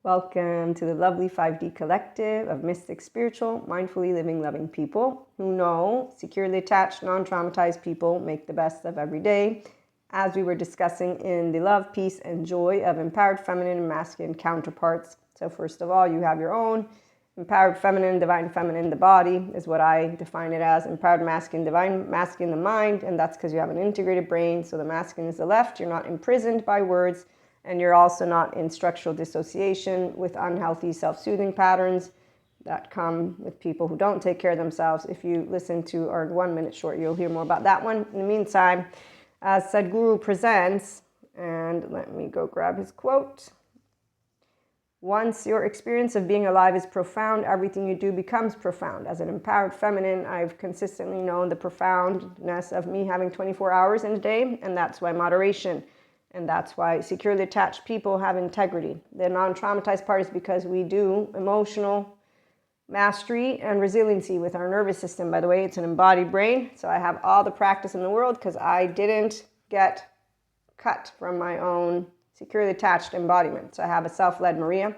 Welcome to the lovely 5D collective of mystic, spiritual, mindfully living, loving people who know securely attached, non-traumatized people make the best of every day, as we were discussing in the love, peace, and joy of empowered feminine and masculine counterparts. So first of all, you have your own empowered feminine, divine feminine, the body is what I define it as. Empowered masculine, divine masculine, the mind, and that's because you have an integrated brain. So the masculine is the left. You're not imprisoned by words. And you're also not in structural dissociation with unhealthy self-soothing patterns that come with people who don't take care of themselves. If you listen to our 1 minute short, you'll hear more about that one. In the meantime, as Sadhguru presents, and let me go grab his quote. Once your experience of being alive is profound, everything you do becomes profound. As an empowered feminine, I've consistently known the profoundness of me having 24 hours in a day, and that's why moderation. And that's why securely attached people have integrity. The non-traumatized part is because we do emotional mastery and resiliency with our nervous system. By the way, it's an embodied brain. So I have all the practice in the world because I didn't get cut from my own securely attached embodiment. So I have a self-led Maria.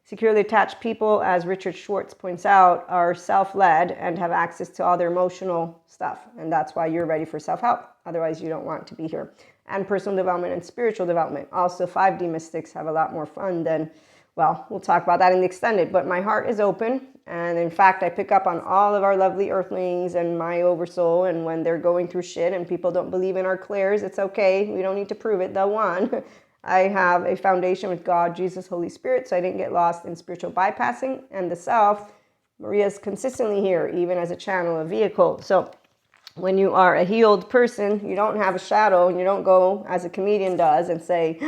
Securely attached people, as Richard Schwartz points out, are self-led and have access to all their emotional stuff. And that's why you're ready for self-help. Otherwise, you don't want to be here. And personal development and spiritual development. Also, 5D mystics have a lot more fun than, well, we'll talk about that in the extended. But my heart is open. And in fact, I pick up on all of our lovely earthlings and my oversoul. And when they're going through shit and people don't believe in our clairs, it's okay. We don't need to prove it. They'll won. I have a foundation with God, Jesus, Holy Spirit, so I didn't get lost in spiritual bypassing. And the self, Maria's consistently here, even as a channel, a vehicle. So when you are a healed person, you don't have a shadow, and you don't go, as a comedian does, and say,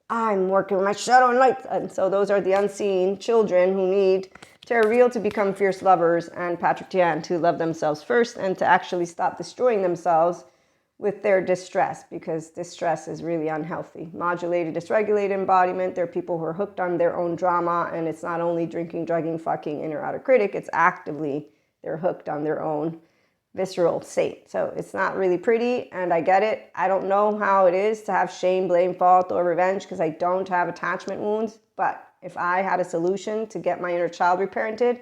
I'm working with my shadow and light. And so those are the unseen children who need Terra Real to become fierce lovers, and Patrick Tian to love themselves first and to actually stop destroying themselves with their distress, because distress is really unhealthy. Modulated, dysregulated embodiment. There are people who are hooked on their own drama, and it's not only drinking, drugging, fucking, inner outer critic, it's actively they're hooked on their own visceral state. So it's not really pretty, and I get it. I don't know how it is to have shame, blame, fault, or revenge because I don't have attachment wounds, but if I had a solution to get my inner child reparented,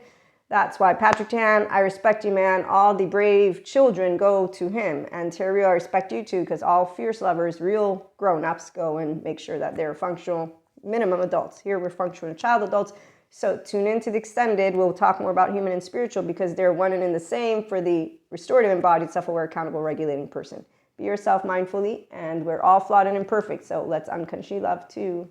that's why Patrick Tan, I respect you, man. All the brave children go to him. And Terry, I respect you too, because all fierce lovers, real grown-ups, go and make sure that they're functional minimum adults. Here we're functional child adults. So tune into the extended. We'll talk more about human and spiritual because they're one and in the same for the restorative, embodied, self-aware, accountable, regulating person. Be yourself mindfully, and we're all flawed and imperfect. So let's unconsciously love too.